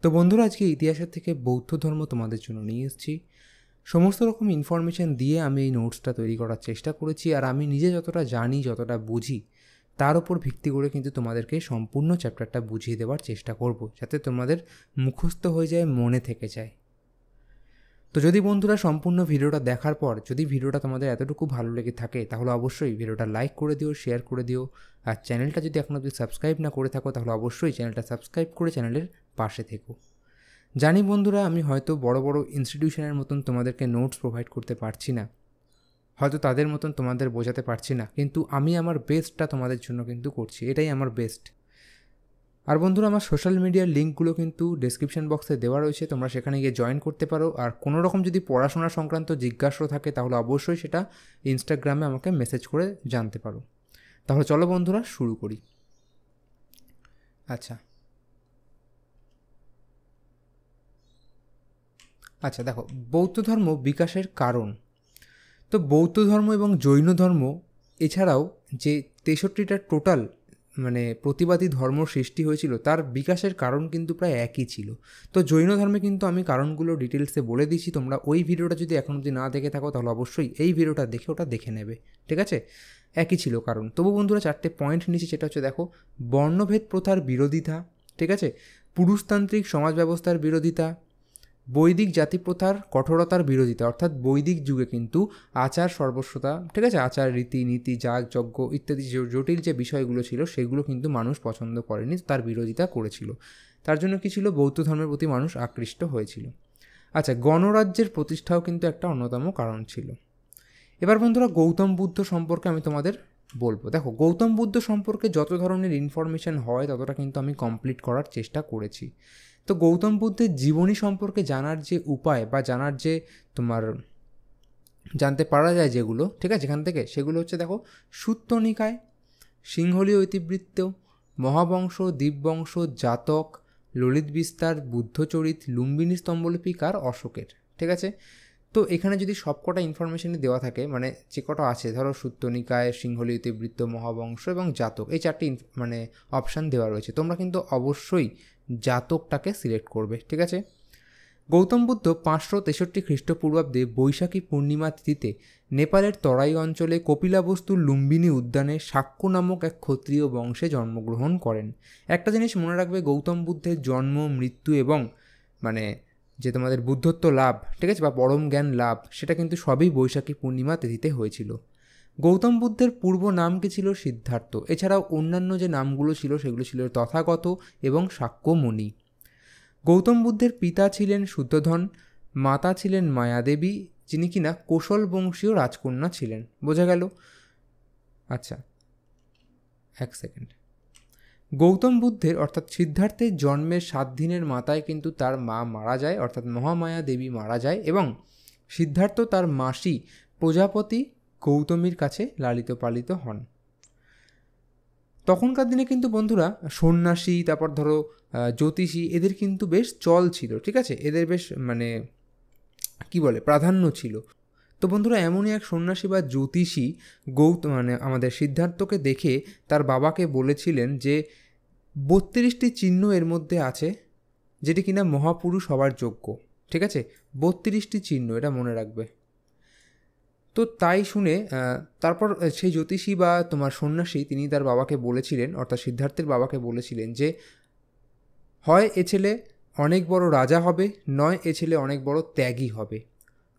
তো বন্ধুরা, আজকে ইতিহাসের থেকে বৌদ্ধ ধর্ম তোমাদের জন্য নিয়ে এসেছি। সমস্ত রকম ইনফরমেশান দিয়ে আমি এই নোটসটা তৈরি করার চেষ্টা করেছি, আর আমি নিজে যতটা জানি, যতটা বুঝি, তার উপর ভিত্তি করে কিন্তু তোমাদেরকে সম্পূর্ণ চ্যাপ্টারটা বুঝিয়ে দেওয়ার চেষ্টা করব, যাতে তোমাদের মুখস্থ হয়ে যায়, মনে থেকে যায়। তো যদি বন্ধুরা সম্পূর্ণ ভিডিওটা দেখার পর যদি ভিডিওটা তোমাদের এতটুকু ভালো লেগে থাকে, তাহলে অবশ্যই ভিডিওটা লাইক করে দিও, শেয়ার করে দিও। আর চ্যানেলটা যদি এখনও অবধি সাবস্ক্রাইব না করে থাকো, তাহলে অবশ্যই চ্যানেলটা সাবস্ক্রাইব করে চ্যানেলের পাশে থেকো। জানি বন্ধুরা, আমি হয়তো বড় বড় ইনস্টিটিউশনের মতন তোমাদেরকে নোটস প্রোভাইড করতে পারছি না, হয়তো তাদের মতন তোমাদের বোঝাতে পারছি না, কিন্তু আমি আমার বেস্টটা তোমাদের জন্য কিন্তু করছি, এটাই আমার বেস্ট। আর বন্ধুরা, আমার সোশ্যাল মিডিয়ার লিঙ্কগুলো কিন্তু ডেসক্রিপশন বক্সে দেওয়া রয়েছে, তোমরা সেখানে গিয়ে জয়েন করতে পারো। আর কোনো রকম যদি পড়াশোনা সংক্রান্ত জিজ্ঞাসা থাকে, তাহলে অবশ্যই সেটা ইনস্টাগ্রামে আমাকে মেসেজ করে জানতে পারো। তাহলে চলো বন্ধুরা, শুরু করি। আচ্ছা দেখো, বৌদ্ধ ধর্ম বিকাশের কারণ। তো বৌদ্ধ ধর্ম এবং জৈন ধর্ম এছাড়াও যে 63টা টোটাল প্রতিবাদী ধর্ম সৃষ্টি হয়েছিল, তার বিকাশের কারণ কিন্তু প্রায় একই ছিল। তো জৈন ধর্মে কিন্তু আমি কারণগুলো ডিটেলসে বলে দিয়েছি, তোমরা ওই ভিডিওটা যদি এখন অবধি না দেখে থাকো, তাহলে অবশ্যই এই ভিডিওটা দেখে ওটা দেখে নেবে, ঠিক আছে? একই ছিল কারণ। তবু বন্ধুরা, 4টে পয়েন্ট নিচে, সেটা হচ্ছে দেখো, বর্ণভেদ প্রথার বিরোধিতা, ঠিক আছে, পুরুষতান্ত্রিক সমাজ ব্যবস্থার বিরোধিতা, বৈদিক জাতিপ্রথার কঠোরতার বিরোধিতা, অর্থাৎ বৈদিক যুগে কিন্তু আচার সর্বস্বতা, ঠিক আছে, আচার রীতি নীতি যাগ যজ্ঞ ইত্যাদি জটিল যে বিষয়গুলো ছিল, সেগুলো কিন্তু মানুষ পছন্দ করেনি, তার বিরোধিতা করেছিল। তার জন্য কি ছিল, বৌদ্ধ ধর্মের প্রতি মানুষ আকৃষ্ট হয়েছিল। আচ্ছা, গণরাজ্যের প্রতিষ্ঠাও কিন্তু একটা অন্যতম কারণ ছিল। এবার বন্ধুরা, গৌতম বুদ্ধ সম্পর্কে আমি তোমাদের বলবো। দেখো, গৌতম বুদ্ধ সম্পর্কে যত ধরনের ইনফরমেশান হয়, ততটা কিন্তু আমি কমপ্লিট করার চেষ্টা করেছি। তো গৌতম বুদ্ধের জীবনী সম্পর্কে জানার যে উপায় বা জানার যে তোমার জানতে পারা যায় যেগুলো, ঠিক আছে, এখান থেকে সেগুলো হচ্ছে দেখো, সূত্র নিকায়, সিংহলীয় ইতিবৃত্ত, মহাবংশ, দীপবংশ, জাতক, ললিত বিস্তার, বুদ্ধচরিত, লুম্বিনী স্তম্ভলিপিকার অশোকের, ঠিক আছে। তো এখানে যদি সবকটা ইনফরমেশনই দেওয়া থাকে, যে কটা আছে, ধরো সূত্রনিকায়, সিংহলীয় ইতিবৃত্ত, মহাবংশ এবং জাতক, এই 4টি অপশান দেওয়া রয়েছে। তোমরা কিন্তু অবশ্যই জাতকটাকে সিলেক্ট করবে, ঠিক আছে। গৌতম বুদ্ধ 563 খ্রিস্টপূর্বাব্দে বৈশাখী পূর্ণিমা তিথিতে নেপালের তরাই অঞ্চলে কপিলাবস্তুর লুম্বিনী উদ্যানে শাক্য নামক এক ক্ষত্রিয় বংশে জন্মগ্রহণ করেন। একটা জিনিস মনে রাখবে, গৌতম বুদ্ধের জন্ম, মৃত্যু এবং যে তোমাদের বুদ্ধত্ব লাভ, ঠিক আছে, বা পরম জ্ঞান লাভ, সেটা কিন্তু সবই বৈশাখী পূর্ণিমা তিথিতে হয়েছিল। গৌতম বুদ্ধের পূর্ব নাম কি ছিল? সিদ্ধার্থ। এছাড়াও অন্যান্য যে নামগুলো ছিল, সেগুলো ছিল তথাগত এবং শাক্যমুনি। গৌতম বুদ্ধের পিতা ছিলেন শুদ্ধোধন, মাতা ছিলেন মায়াদেবী, যিনি কিনা কোশল বংশীয় রাজকন্যা ছিলেন। বোঝা গেল? আচ্ছা, এক সেকেন্ড। গৌতম বুদ্ধের অর্থাৎ সিদ্ধার্থের জন্মের 7 দিনের মাথায় কিন্তু তার মা মারা যায়, অর্থাৎ মহামায়া দেবী মারা যায়, এবং সিদ্ধার্থ তার মাসি প্রজাপতি গৌতমীর কাছে লালিত পালিত হন। তখনকার দিনে কিন্তু বন্ধুরা, সন্ন্যাসী, তারপর ধরো জ্যোতিষী, এদের কিন্তু বেশ চল ছিল, ঠিক আছে, এদের বেশ প্রাধান্য ছিল। তো বন্ধুরা, এমনই এক সন্ন্যাসী বা জ্যোতিষী আমাদের সিদ্ধার্থকে দেখে তার বাবাকে বলেছিলেন যে 32টি চিহ্ন এর মধ্যে আছে, যেটি কিনা মহাপুরুষ হওয়ার যোগ্য, ঠিক আছে, 32টি চিহ্ন, এটা মনে রাখবে। তো তাই শুনে তারপর সেই জ্যোতিষী বা তোমার সন্ন্যাসী, তিনি তার বাবাকে বলেছিলেন, অর্থাৎ সিদ্ধার্থের বাবাকে বলেছিলেন যে হয় এ ছেলে অনেক বড় রাজা হবে, নয় এ ছেলে অনেক বড় ত্যাগী হবে।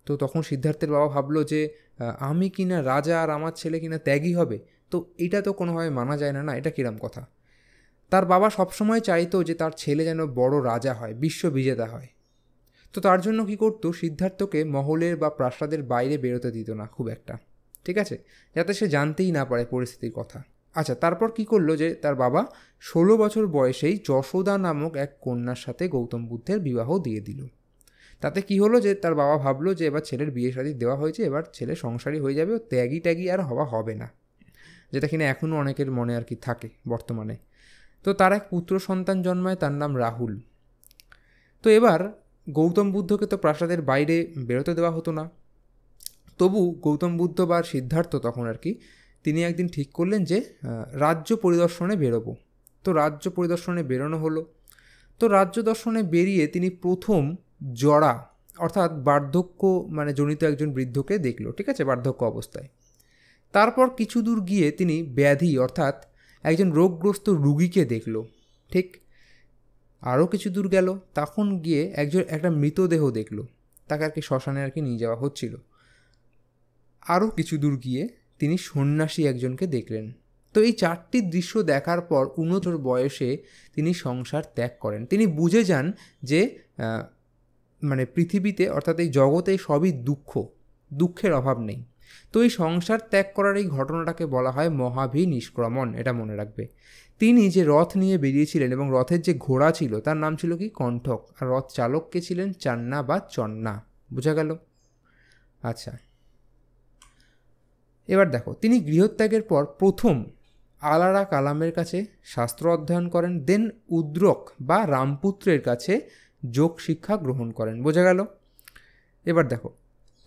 তো তখন সিদ্ধার্থের বাবা ভাবলো যে আমি কিনা রাজা আর আমার ছেলে কিনা ত্যাগী হবে, তো এটা তো কোনোভাবে মানা যায় না, না, এটা কিরম কথা। তার বাবা সবসময় চাইতো যে তার ছেলে যেন বড় রাজা হয়, বিশ্ববিজেতা হয়। তো তার জন্য কি করতো, সিদ্ধার্থকে মহলের বা প্রাসাদের বাইরে বেরোতে দিত না খুব একটা, ঠিক আছে, যাতে সে জানতেই না পারে পরিস্থিতির কথা। আচ্ছা, তারপর কি করলো যে তার বাবা 16 বছর বয়সেই যশোদা নামক এক কন্যার সাথে গৌতম বুদ্ধের বিবাহ দিয়ে দিল। তাতে কি হলো যে তার বাবা ভাবলো যে এবার ছেলের বিয়ে শাদী দেওয়া হয়েছে, এবার ছেলে সংসারী হয়ে যাবে, ও ত্যাগী আর হবে না, যেটা কিনা এখনও অনেকের মনে আর কি থাকে বর্তমানে। তো তার এক পুত্র সন্তান জন্মায়, তার নাম রাহুল। তো এবার গৌতম বুদ্ধকে তো প্রাসাদের বাইরে বেরোতে দেওয়া হতো না। তবু গৌতম বুদ্ধ বা সিদ্ধার্থ তখন আর কি, তিনি একদিন ঠিক করলেন যে রাজ্য পরিদর্শনে বেরোবো। তো রাজ্য পরিদর্শনে বেরোনো হলো। তো রাজ্য দর্শনে বেরিয়ে তিনি প্রথম জরা অর্থাৎ বার্ধক্য মানে জনিত একজন বৃদ্ধকে দেখল, ঠিক আছে, বার্ধক্য অবস্থায়। তারপর কিছু দূর গিয়ে তিনি ব্যাধি অর্থাৎ একজন রোগগ্রস্ত রুগীকে দেখল, ঠিক। আরও কিছু দূর গেল, তখন গিয়ে একটা মৃতদেহ দেখল, তাকে আর কি শ্মশানে আর কি নিয়ে যাওয়া হচ্ছিল। আরও কিছু দূর গিয়ে তিনি সন্ন্যাসী একজনকে দেখলেন। তো এই 4টি দৃশ্য দেখার পর 69 বয়সে তিনি সংসার ত্যাগ করেন। তিনি বুঝে যান যে মানে পৃথিবীতে অর্থাৎ এই জগতে সবই দুঃখের অভাব নেই। তো এই সংসার ত্যাগ করার এই ঘটনাটাকে বলা হয় মহাভিনিষ্ক্রমণ, এটা মনে রাখবে। তিনি যে রথ নিয়ে বেরিয়েছিলেন এবং রথের যে ঘোড়া ছিল তার নাম ছিল কি কণ্ঠক, আর রথ চালককে ছিলেন চান্না বা চন্না। বোঝা গেল? আচ্ছা, এবার দেখো, তিনি গৃহত্যাগের পর প্রথম আলারা কালামের কাছে শাস্ত্র অধ্যয়ন করেন, দেন উদ্রক বা রামপুত্রের কাছে যোগ শিক্ষা গ্রহণ করেন। বোঝা গেল? এবার দেখো,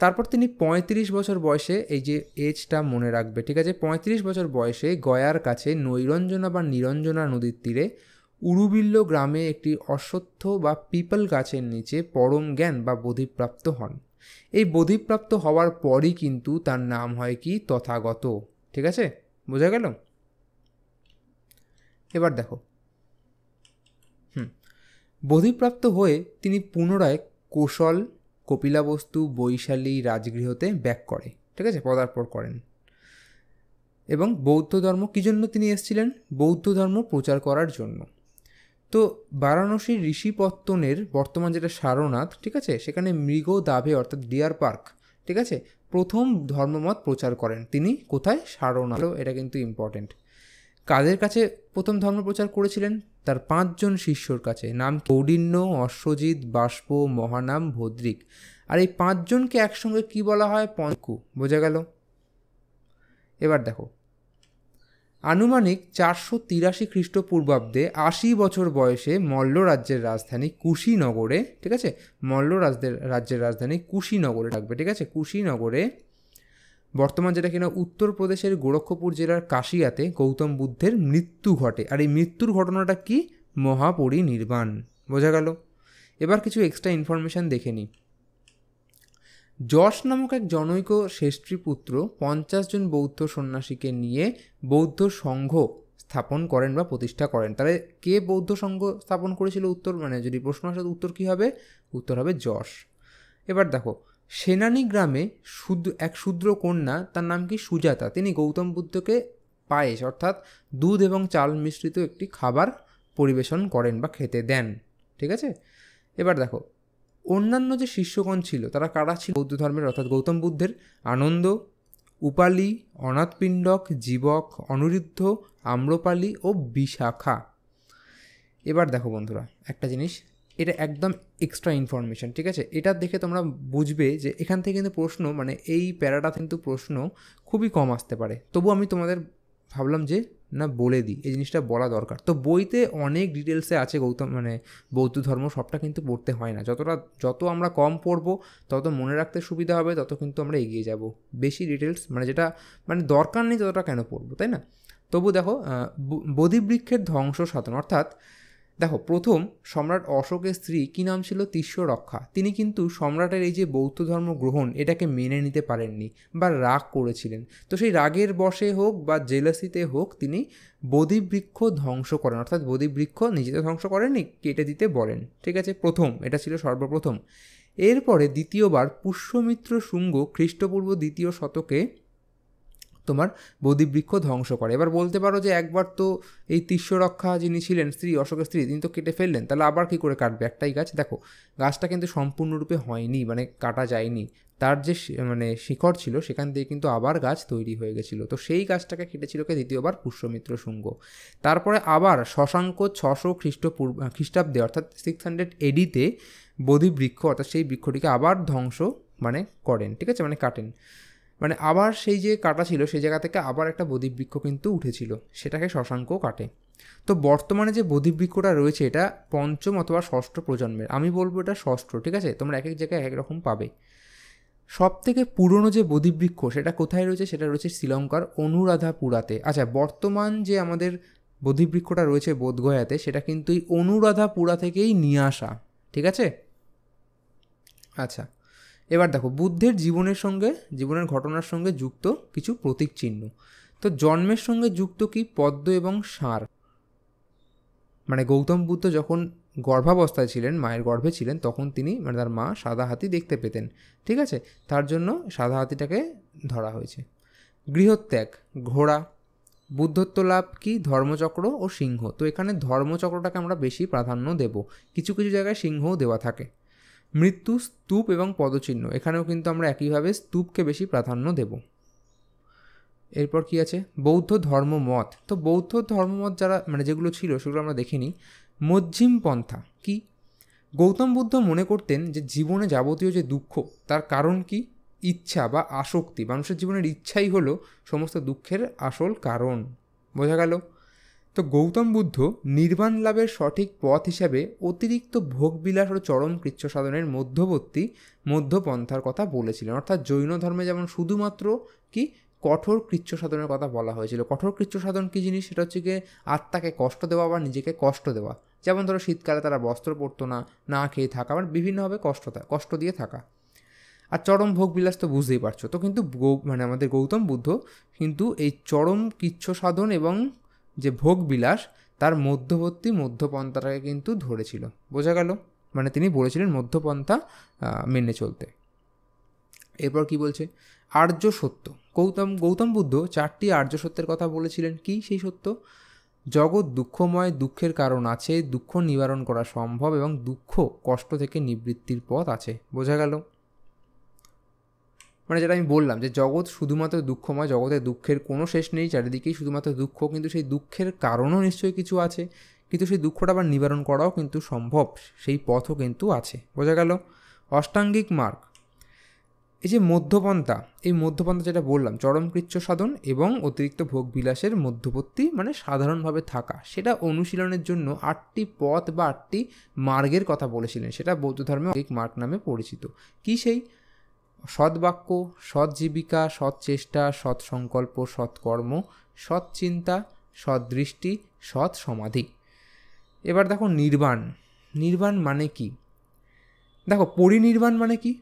তারপর তিনি 35 বছর বয়সে, এই যে এজটা মনে রাখবে, ঠিক আছে, 35 বছর বয়সে গয়ার কাছে নৈরঞ্জনা বা নিরঞ্জনা নদীর তীরে উরুবিল্ল গ্রামে একটি অশ্বত্থ বা পিপল গাছের নিচে পরম জ্ঞান বা বোধিপ্রাপ্ত হন। এই বোধিপ্রাপ্ত হওয়ার পরই কিন্তু তার নাম হয় কি তথাগত। ঠিক আছে, বোঝা গেল? এবার দেখো, বোধিপ্রাপ্ত হয়ে তিনি পুনরায় কোশল, কপিলাবস্তু, বৈশালী রাজগৃহতে ব্যাক করে, ঠিক আছে, পদার্পণ করেন। এবং বৌদ্ধ ধর্ম কী জন্য তিনি এসেছিলেন? বৌদ্ধ ধর্ম প্রচার করার জন্য। তো বারাণসীর ঋষিপত্তনের বর্তমান যেটা সারনাথ, ঠিক আছে, সেখানে মৃগ দাভে অর্থাৎ ডিয়ার পার্ক, ঠিক আছে, প্রথম ধর্মমত প্রচার করেন তিনি। কোথায়? সারনাথ। এটা কিন্তু ইম্পর্টেন্ট। কাদের কাছে প্রথম ধর্ম প্রচার করেছিলেন? তার 5 জন শিষ্যর কাছে, নাম কৌডিন্য, অশ্বজিৎ, বাষ্প, মহানাম, ভদ্রিক। আর এই 5 জনকে একসঙ্গে কি বলা হয়? পঞ্চকু। বোঝা গেল? এবার দেখো, আনুমানিক 483 খ্রিস্টপূর্বাব্দে 80 বছর বয়সে মল্ল রাজ্যের রাজধানী কুশীনগরে, ঠিক আছে, মল্ল রাজ্যের রাজধানী কুশীনগরে থাকবে, ঠিক আছে, কুশীনগরে, বর্তমান যেটা কিনা উত্তরপ্রদেশের গোরক্ষপুর জেলার কাশিয়াতে গৌতম বুদ্ধের মৃত্যু ঘটে। আর এই মৃত্যুর ঘটনাটা কি? মহাপরিনির্বাণ। বোঝা গেল? এবার কিছু এক্সট্রা ইনফরমেশান দেখে নিই। যশ নামক এক জনৈক শ্রেষ্ঠীপুত্র 50 জন বৌদ্ধ সন্ন্যাসীকে নিয়ে বৌদ্ধ সংঘ স্থাপন করেন বা প্রতিষ্ঠা করেন। তাহলে কে বৌদ্ধ সংঘ স্থাপন করেছিল? উত্তর, মানে যদি প্রশ্ন আসে উত্তর কী হবে? উত্তর হবে যশ। এবার দেখো, সেনানি গ্রামে এক শূদ্র কন্যা, তার নাম কি সুজাতা, তিনি গৌতম বুদ্ধকে পায়েস অর্থাৎ দুধ এবং চাল মিশ্রিত একটি খাবার পরিবেশন করেন বা খেতে দেন। ঠিক আছে, এবার দেখো, অন্যান্য যে শিষ্যগণ ছিল তারা কারা ছিল বৌদ্ধ ধর্মের? অর্থাৎ গৌতম বুদ্ধের আনন্দ, উপালি, অনাথপিণ্ডক, জীবক, অনিরুদ্ধ, আম্রপালি ও বিশাখা। এবার দেখো বন্ধুরা, একটা জিনিস, এটা একদম এক্সট্রা ইনফরমেশান, ঠিক আছে, এটা দেখে তোমরা বুঝবে যে এখান থেকে কিন্তু প্রশ্ন, মানে এই প্যারাটা কিন্তু প্রশ্ন খুবই কম আসতে পারে। তবু আমি তোমাদের ভাবলাম যে না বলে দিই, এই জিনিসটা বলা দরকার। তো বইতে অনেক ডিটেলসে আছে বৌদ্ধ ধর্ম, সবটা কিন্তু পড়তে হয় না। যত আমরা কম পড়বো তত মনে রাখতে সুবিধা হবে, তত কিন্তু আমরা এগিয়ে যাব। বেশি ডিটেলস যেটা দরকার নেই ততটা কেন পড়বো, তাই না? তবু দেখো, বোধিবৃক্ষের ধ্বংস সাধন, অর্থাৎ দেখো, প্রথম সম্রাট অশোকের স্ত্রী কী নাম ছিল? তিস্যরক্ষা। তিনি কিন্তু সম্রাটের এই যে বৌদ্ধ ধর্ম গ্রহণ, এটাকে মেনে নিতে পারেননি বা রাগ করেছিলেন। তো সেই রাগের বশে হোক বা জেলাসিতে হোক তিনি বোধিবৃক্ষ ধ্বংস করেন, অর্থাৎ বোধিবৃক্ষ নিজেতে ধ্বংস করেননি, কেটে দিতে বলেন। ঠিক আছে, প্রথম, এটা ছিল সর্বপ্রথম। এরপরে দ্বিতীয়বার পুষ্যমিত্র শুঙ্গ খ্রিস্টপূর্ব 2য় শতকে তোমার বোধিবৃক্ষ ধ্বংস করে। এবার বলতে পারো যে একবার তো এই তিস্যরক্ষা যিনি ছিলেন স্ত্রী, অশোকের স্ত্রী, তিনি তো কেটে ফেললেন, তাহলে আবার কী করে কাটবে? একটাই গাছ। দেখো, গাছটা কিন্তু সম্পূর্ণরূপে হয়নি, কাটা যায়নি, তার যে শিকড় ছিল সেখান থেকে কিন্তু আবার গাছ তৈরি হয়ে গেছিলো। তো সেই গাছটাকে কেটেছিল কে? দ্বিতীয়বার পুষ্যমিত্র শুঙ্গ। তারপরে আবার শশাঙ্ক 600 খ্রিস্টাব্দে অর্থাৎ 600 AD-তে বোধিবৃক্ষ অর্থাৎ সেই বৃক্ষটিকে আবার ধ্বংস করেন। ঠিক আছে, কাটেন, আবার সেই যে কাটা ছিল সেই জায়গা থেকে আবার একটা বোধিবৃক্ষ কিন্তু উঠেছিল, সেটাকে শশাঙ্ক কাটে। তো বর্তমানে যে বোধিবৃক্ষটা রয়েছে এটা 5ম অথবা 6ষ্ঠ প্রজন্মের, আমি বলবো এটা 6ষ্ঠ। ঠিক আছে, তোমরা এক এক জায়গায় এক রকম পাবে। সব থেকে পুরনো যে বোধিবৃক্ষ সেটা কোথায় রয়েছে? সেটা রয়েছে শ্রীলঙ্কার অনুরাধাপুরাতে। আচ্ছা, বর্তমান যে আমাদের বোধিবৃক্ষটা রয়েছে বোধগয়াতে, সেটা কিন্তু এই অনুরাধাপুরা থেকেই নিয়ে আসা। ঠিক আছে? আচ্ছা, এবার দেখো বুদ্ধের জীবনের ঘটনার সঙ্গে যুক্ত কিছু প্রতীক চিহ্ন। তো জন্মের সঙ্গে যুক্ত কি পদ্ম এবং ষাঁড়, মানে গৌতম বুদ্ধ যখন গর্ভাবস্থায় ছিলেন, মায়ের গর্ভে ছিলেন, তখন তিনি মানে তার মা সাদা হাতি দেখতে পেতেন। ঠিক আছে? তার জন্য সাদা হাতিটাকে ধরা হয়েছে। গৃহত্যাগ, ঘোড়া। বুদ্ধত্ব লাভ কি ধর্মচক্র ও সিংহ। তো এখানে ধর্মচক্রটাকে আমরা বেশি প্রাধান্য দেব, কিছু কিছু জায়গায় সিংহও দেওয়া থাকে। মৃত্যু, স্তূপ এবং পদচিহ্ন, এখানেও কিন্তু আমরা একইভাবে স্তূপকে বেশি প্রাধান্য দেব। এরপর কি আছে? বৌদ্ধ ধর্মমত। তো বৌদ্ধ ধর্মমত যারা মানে যেগুলো ছিল সেগুলো আমরা দেখে নিই। মধ্যম পন্থা কি? গৌতম বুদ্ধ মনে করতেন যে জীবনে যাবতীয় যে দুঃখ তার কারণ কি? ইচ্ছা বা আসক্তি। মানুষের জীবনের ইচ্ছাই হলো সমস্ত দুঃখের আসল কারণ। বোঝা গেল? তো গৌতম বুদ্ধ নির্বাণ লাভের সঠিক পথ হিসাবে অতিরিক্ত ভোগবিলাস ও চরম কৃচ্ছ সাধনের মধ্যবর্তী মধ্যপন্থার কথা বলেছিলেন। অর্থাৎ জৈন ধর্মে যেমন শুধুমাত্র কি কঠোর কৃচ্ছ সাধনের কথা বলা হয়েছিল। কঠোর কৃচ্ছ সাধন কী জিনিস? সেটা হচ্ছে গিয়ে আত্মাকে কষ্ট দেওয়া বা নিজেকে কষ্ট দেওয়া। যেমন ধরো শীতকালে তারা বস্ত্র পরতো না, না খেয়ে থাকা, আবার বিভিন্নভাবে কষ্ট দিয়ে থাকা। আর চরম ভোগবিলাস তো বুঝতেই পারছো। তো কিন্তু মানে আমাদের গৌতম বুদ্ধ কিন্তু এই চরম কৃচ্ছ সাধন এবং যে ভোগবিলাস তার মধ্যবর্তী মধ্যপন্থাটাকে কিন্তু ধরেছিল। বোঝা গেল? মানে তিনি বলেছিলেন মধ্যপন্থা মেনে চলতে। এরপর কি বলছে? আর্য সত্য। গৌতম বুদ্ধ 4টি আর্য সত্যের কথা বলেছিলেন। কি সেই সত্য? জগৎ দুঃখময়, দুঃখের কারণ আছে, দুঃখ নিবারণ করা সম্ভব এবং দুঃখ কষ্ট থেকে নিবৃত্তির পথ আছে। বোঝা গেল? মানে যেটা আমি বললাম যে জগৎ শুধুমাত্র দুঃখময়, জগতে দুঃখের কোনো শেষ নেই, চারিদিকেই শুধুমাত্র দুঃখ, কিন্তু সেই দুঃখের কারণও নিশ্চয়ই কিছু আছে, কিন্তু সেই দুঃখটা আবার নিবারণ করাও কিন্তু সম্ভব, সেই পথও কিন্তু আছে। বোঝা গেল? অষ্টাঙ্গিক মার্গ, এই যে মধ্যপন্থা, এই মধ্যপন্থা যেটা বললাম চরম কৃচ্ছ সাধন এবং অতিরিক্ত ভোগবিলাসের মধ্যবর্তী মানে সাধারণভাবে থাকা, সেটা অনুশীলনের জন্য 8টি পথ বা 8টি মার্গের কথা বলেছিলেন। সেটা বৌদ্ধ ধর্মে অনেক মার্গ নামে পরিচিত। কি সেই? সৎ বাক্য, সৎ জীবিকা, সৎ চেষ্টা, সৎ সংকল্প, সৎ কর্ম, সৎ চিন্তা, সৎ দৃষ্টি, সৎ সমাধি। এবার দেখো নির্বাণ। নির্বাণ মানে কি? দেখো পরিনির্বাণ মানে কি?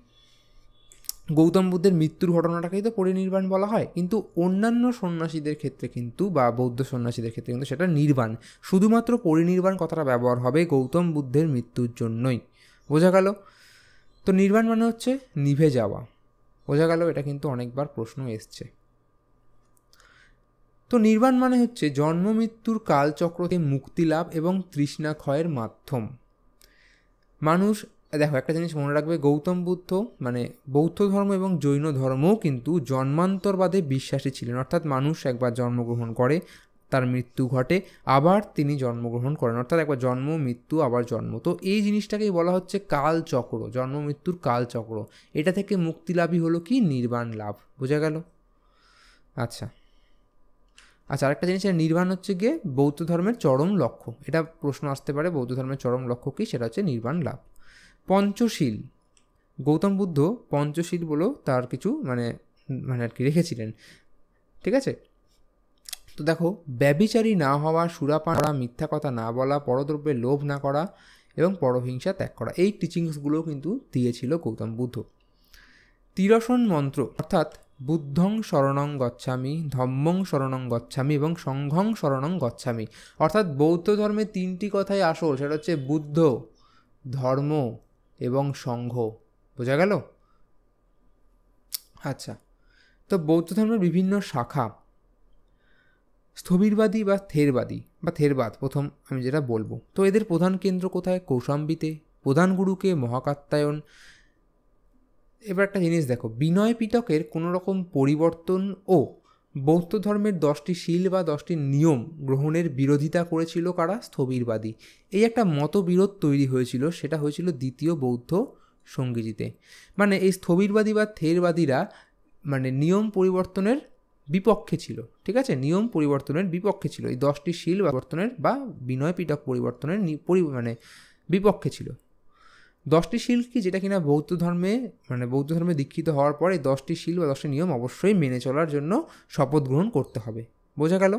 গৌতম বুদ্ধের মৃত্যুর ঘটনাটাকেই তো পরিনির্বাণ বলা হয়, কিন্তু অন্যান্য সন্ন্যাসীদের ক্ষেত্রে কিন্তু বা বৌদ্ধ সন্ন্যাসীদের ক্ষেত্রে কিন্তু সেটা নির্বাণ। শুধুমাত্র পরিনির্বাণ কথাটা ব্যবহার হবে গৌতম বুদ্ধের মৃত্যুর জন্যই। বোঝা গেল? তো নির্বাণ মানে হচ্ছে নিভে যাওয়া। বোঝা গেল? এটা কিন্তু অনেকবার প্রশ্ন এসছে। তো নির্বাণ মানে হচ্ছে জন্ম মৃত্যুর কালচক্রতে মুক্তি লাভ এবং তৃষ্ণা ক্ষয়ের মাধ্যম। মানুষ দেখো একটা জিনিস মনে রাখবে, গৌতম বুদ্ধ মানে বৌদ্ধ ধর্ম এবং জৈন ধর্মও কিন্তু জন্মান্তরবাদে বিশ্বাসী ছিলেন। অর্থাৎ মানুষ একবার জন্মগ্রহণ করে, তার মৃত্যু ঘটে, আবার তিনি জন্মগ্রহণ করেন, অর্থাৎ একবার জন্ম মৃত্যু আবার জন্ম। তো এই জিনিসটাকেই বলা হচ্ছে কালচক্র, জন্ম মৃত্যুর কালচক্র। এটা থেকে মুক্তিলাভই হলো কি নির্বাণ লাভ। বোঝা গেল? আচ্ছা, আরেকটা জিনিস, নির্বাণ হচ্ছে গিয়ে বৌদ্ধ ধর্মের চরম লক্ষ্য। এটা প্রশ্ন আসতে পারে, বৌদ্ধ ধর্মের চরম লক্ষ্য কী? সেটা হচ্ছে নির্বাণ লাভ। পঞ্চশীল, গৌতম বুদ্ধ পঞ্চশীল বলেও তার কিছু মানে আর কি রেখেছিলেন। ঠিক আছে? তো দেখো, ব্যভিচারী না হওয়া, সুরাপান করা, মিথ্যা কথা না বলা, পরদ্রব্যে লোভ না করা এবং পরহিংসা ত্যাগ করা, এই টিচিংসগুলোও কিন্তু দিয়েছিল গৌতম বুদ্ধ। তিরসন মন্ত্র, অর্থাৎ বুদ্ধং শরণং গচ্ছামি, ধম্মং শরণং গচ্ছামি এবং সংঘং শরণং গচ্ছামি। অর্থাৎ বৌদ্ধ ধর্মের 3টি কথাই আসল, সেটা হচ্ছে বুদ্ধ, ধর্ম এবং সংঘ। বোঝা গেল? আচ্ছা, তো বৌদ্ধ ধর্মের বিভিন্ন শাখা, স্থবিরবাদী বা থেরবাদ প্রথম আমি যেটা বলবো। তো এদের প্রধান কেন্দ্র কোথায়? কৌশাম্বিতে। প্রধান গুরুকে মহাকাত্যায়ন। এবার একটা জিনিস দেখো, বিনয় পিটকের কোনো রকম পরিবর্তন ও বৌদ্ধ ধর্মের 10টি শীল বা 10টি নিয়ম গ্রহণের বিরোধিতা করেছিল কারা? স্থবিরবাদী। এই একটা মতবিরোধ তৈরি হয়েছিল, সেটা হয়েছিল দ্বিতীয় বৌদ্ধ সঙ্গীজিতে। মানে এই স্থবিরবাদী বা থেরবাদীরা মানে নিয়ম পরিবর্তনের বিপক্ষে ছিল। ঠিক আছে? নিয়ম পরিবর্তনের বিপক্ষে ছিল, এই 10টি শীল পরিবর্তনের বা বিনয় পিটক পরিবর্তনের মানে বিপক্ষে ছিল। 10টি শীল কি? যেটা কিনা বৌদ্ধ ধর্মে দীক্ষিত হওয়ার পরে 10টি শীল বা 10টি নিয়ম অবশ্যই মেনে চলার জন্য শপথ গ্রহণ করতে হবে। বোঝা গেল?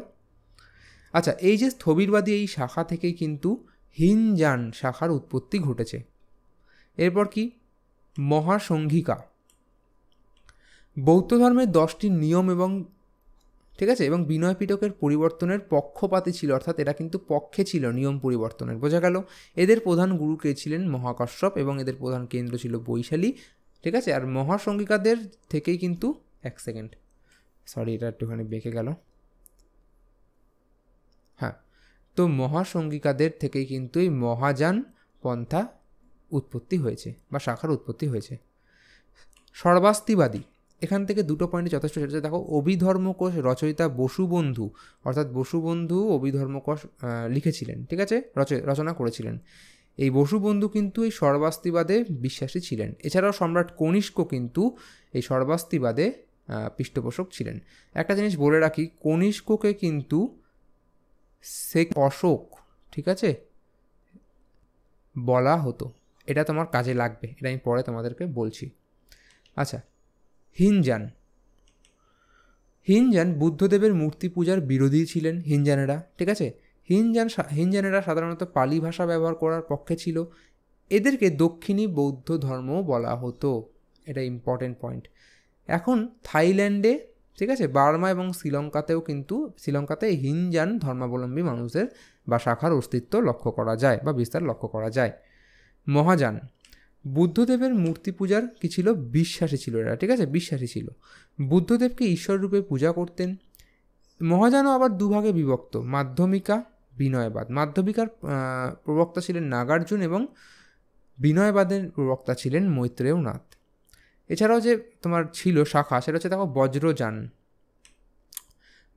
আচ্ছা, এই যে স্থবিরবাদী এই শাখা থেকেই কিন্তু হীনযান শাখার উৎপত্তি ঘটেছে। এরপর কি? মহাসংঘিকা। বৌদ্ধ ধর্মের 10টি নিয়ম এবং ঠিক আছে, এবং বিনয় পিটকের পরিবর্তনের পক্ষপাতী ছিল, অর্থাৎ এরা কিন্তু পক্ষে ছিল নিয়ম পরিবর্তনের। বোঝা গেল? এদের প্রধান গুরু কে ছিলেন? মহাকাশ্যপ, এবং এদের প্রধান কেন্দ্র ছিল বৈশালী। ঠিক আছে, আর মহাসংঘিকাদের থেকেই কিন্তু, এক সেকেন্ড, সরি এটা একটুখানি বেঁকে গেল, হ্যাঁ, তো মহাসংঘিকাদের থেকেই কিন্তু এই মহাযান পন্থা উৎপত্তি হয়েছে বা শাখার উৎপত্তি হয়েছে। সর্বাস্তিবাদী, এখান থেকে দুটো পয়েন্টে যথেষ্ট সেটা দেখো। অভিধর্মকোশ রচয়িতা বসুবন্ধু, অর্থাৎ বসুবন্ধু অভিধর্মকোশ লিখেছিলেন, ঠিক আছে, রচনা করেছিলেন। এই বসুবন্ধু কিন্তু এই সর্বাস্তিবাদে বিশ্বাসী ছিলেন। এছাড়াও সম্রাট কনিষ্ক কিন্তু এই সর্বাস্তিবাদে পৃষ্ঠপোষক ছিলেন। একটা জিনিস বলে রাখি, কনিষ্ককে কিন্তু শেখ অশোক, ঠিক আছে, বলা হতো। এটা তোমার কাজে লাগবে, এটা আমি পরে তোমাদেরকে বলছি। আচ্ছা, হিনযান বুদ্ধদেবের মূর্তি পূজার বিরোধী ছিলেন হিনযানেরা, ঠিক আছে। হিনযানেরা সাধারণত পালি ভাষা ব্যবহার করার পক্ষে ছিল। এদেরকে দক্ষিণী বৌদ্ধ ধর্মও বলা হতো, এটা ইম্পর্টেন্ট পয়েন্ট। এখন থাইল্যান্ডে, ঠিক আছে, বার্মা এবং শ্রীলঙ্কাতেও কিন্তু শ্রীলঙ্কাতে হিনযান ধর্মাবলম্বী মানুষদের বা শাখার অস্তিত্ব লক্ষ্য করা যায় বা বিস্তার লক্ষ্য করা যায়। মহাযান বুদ্ধদেবের মূর্তি পূজার কি ছিল? বিশ্বাসী ছিল এরা, ঠিক আছে, বিশ্বাসী ছিল। বুদ্ধদেবকে ঈশ্বর রূপে পূজা করতেন। মহাযানও আবার দুভাগে বিভক্ত, মাধ্যমিকা, বিনয়বাদ। মাধ্যমিকার প্রবক্তা ছিলেন নাগার্জুন এবং বিনয়বাদের প্রবক্তা ছিলেন মৈত্রেয় নাথ। এছাড়াও যে তোমার ছিল শাখা, সেটা হচ্ছে দেখো বজ্রযান।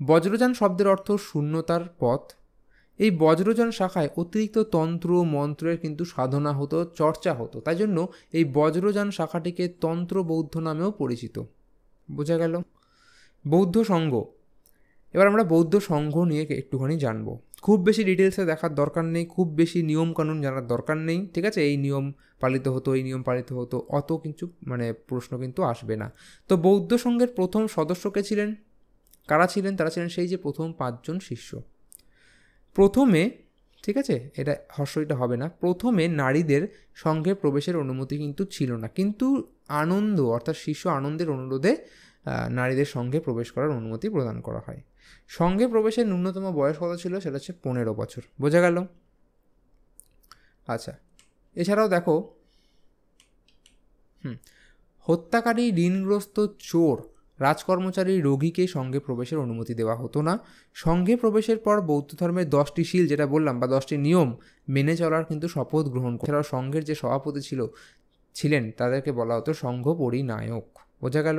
বজ্রযান শব্দের অর্থ শূন্যতার পথ। এই বজ্রযান শাখায় অতিরিক্ত তন্ত্র মন্ত্রের কিন্তু সাধনা হতো, চর্চা হতো, তাই জন্য এই বজ্রযান শাখাটিকে তন্ত্র বৌদ্ধ নামেও পরিচিত। বোঝা গেল? বৌদ্ধ সংঘ। এবার আমরা বৌদ্ধ সংঘ নিয়ে একটুখানি জানবো। খুব বেশি ডিটেলসে দেখার দরকার নেই, খুব বেশি নিয়মকানুন জানার দরকার নেই, ঠিক আছে। এই নিয়ম পালিত হতো, এই নিয়ম পালিত হতো, অত কিছু প্রশ্ন কিন্তু আসবে না। তো বৌদ্ধ সংঘের প্রথম সদস্য কে ছিলেন? কারা ছিলেন? তারা ছিলেন সেই যে প্রথম 5 জন শিষ্য। প্রথমে, ঠিক আছে, এটা হর্ষইটা হবে না, প্রথমে নারীদের সঙ্গে প্রবেশের অনুমতি কিন্তু ছিল না, কিন্তু আনন্দ অর্থাৎ শিষ্য আনন্দের অনুরোধে নারীদের সঙ্গে প্রবেশ করার অনুমতি প্রদান করা হয়। সঙ্গে প্রবেশের ন্যূনতম বয়স কত ছিল? সেটা হচ্ছে 15 বছর। বোঝা গেল? আচ্ছা, এছাড়াও দেখো, হত্যাকারী, ঋণগ্রস্ত, চোর, রাজকর্মচারী, রোগীকে সঙ্গে প্রবেশের অনুমতি দেওয়া হতো না। সঙ্গে প্রবেশের পর বৌদ্ধ ধর্মের 10টি শীল যেটা বললাম বা 10টি নিয়ম মেনে চলার কিন্তু শপথ গ্রহণ করে। এছাড়াও সঙ্ঘের যে সভাপতি ছিলেন তাদেরকে বলা হতো সংঘ পরিনায়ক। বোঝা গেল?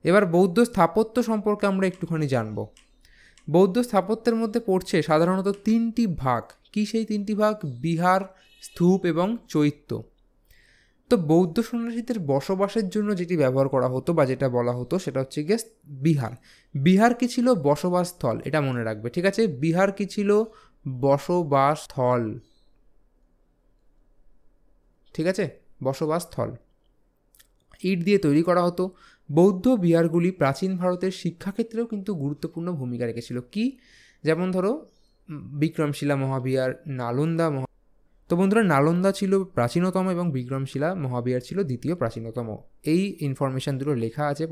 এবার বৌদ্ধ স্থাপত্য সম্পর্কে আমরা একটুখানি জানব। বৌদ্ধ স্থাপত্যের মধ্যে পড়ছে সাধারণত 3টি ভাগ। কি সেই 3টি ভাগ? বিহার, স্তূপ এবং চৈত্য। তো বৌদ্ধ সন্ন্যাসীদের বসবাসের জন্য যেটি ব্যবহার করা হতো বা যেটা বলা হতো সেটা হচ্ছে গিয়ে বিহার। বিহার কি ছিল? বসবাসস্থল, এটা মনে রাখবে, ঠিক আছে। বিহার কি ছিল? বসবাসস্থল, ঠিক আছে, বসবাসস্থল। ইট দিয়ে তৈরি করা হতো। বৌদ্ধ বিহারগুলি প্রাচীন ভারতের শিক্ষাক্ষেত্রেও কিন্তু গুরুত্বপূর্ণ ভূমিকা রেখেছিল। কি? যেমন ধরো বিক্রমশিলা মহাবিহার, নালন্দা তো বন্ধুরা, নালন্দা ছিল প্রাচীনতম এবং বিক্রমশিলা মহাবিহার ছিল দ্বিতীয় প্রাচীনতম। এই ইনফরমেশান দুটো লেখা আছে